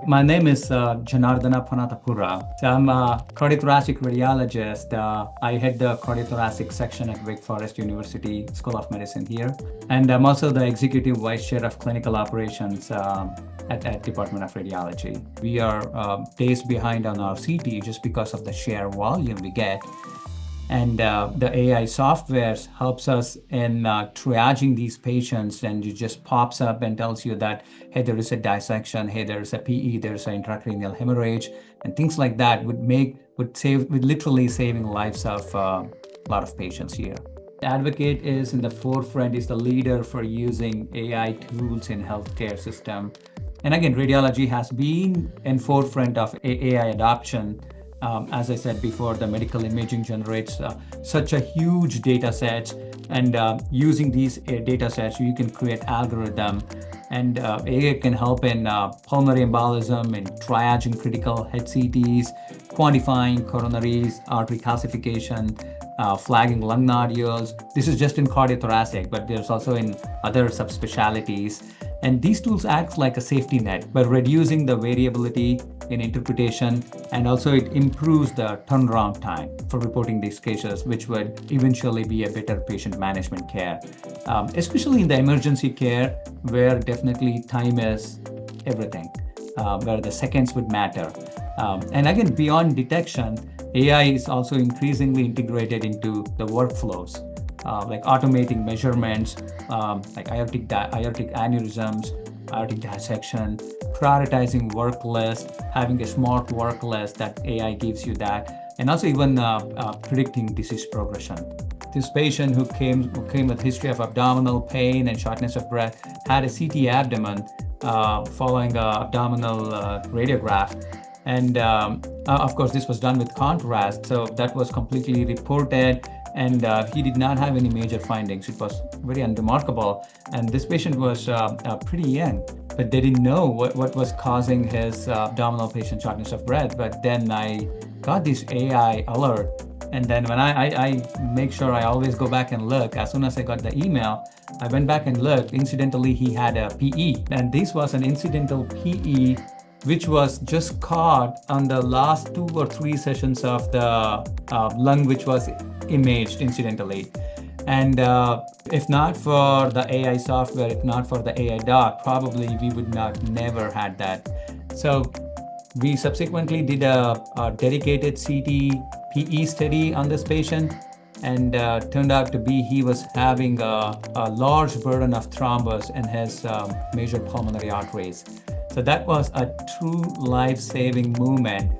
My name is Janarthanan Panatapura. So I'm a cardiothoracic radiologist. I head the cardiothoracic section at Wake Forest University School of Medicine here. And I'm also the executive vice chair of clinical operations at Department of Radiology. We are days behind on our CT just because of the sheer volume we get. And the AI software helps us in triaging these patients, and it just pops up and tells you that, hey, there is a dissection, hey, there's a PE, there's an intracranial hemorrhage, and things like that would literally saving lives of a lot of patients here. Advocate is in the forefront, is the leader for using AI tools in healthcare system. And again, radiology has been in forefront of AI adoption. As I said before, the medical imaging generates such a huge data set, and using these data sets, you can create algorithm, and AI can help in pulmonary embolism, in triaging critical head CTs, quantifying coronaries, artery calcification, flagging lung nodules. This is just in cardiothoracic, but there's also in other subspecialties. And these tools act like a safety net by reducing the variability in interpretation, and also it improves the turnaround time for reporting these cases, which would eventually be a better patient management care, especially in the emergency care, where definitely time is everything, where the seconds would matter. And again, beyond detection, AI is also increasingly integrated into the workflows, like automating measurements, like aortic aneurysms, aortic dissection, prioritizing work list, having a smart work list that AI gives you that, and also even predicting disease progression. This patient who came with history of abdominal pain and shortness of breath had a CT abdomen following abdominal radiograph. And of course, this was done with contrast, so that was completely reported, and he did not have any major findings. It was very unremarkable. And this patient was pretty young, but they didn't know what was causing his abdominal pain, shortness of breath. But then I got this AI alert. And then when I make sure I always go back and look, as soon as I got the email, I went back and looked. Incidentally, he had a PE. And this was an incidental PE which was just caught on the last 2 or 3 sessions of the lung, which was imaged incidentally. And if not for the AI software, if not for the Aidoc, probably we would never had that. So we subsequently did a dedicated CT PE study on this patient, and turned out to be he was having a large burden of thrombus in his major pulmonary arteries. So that was a true life-saving movement.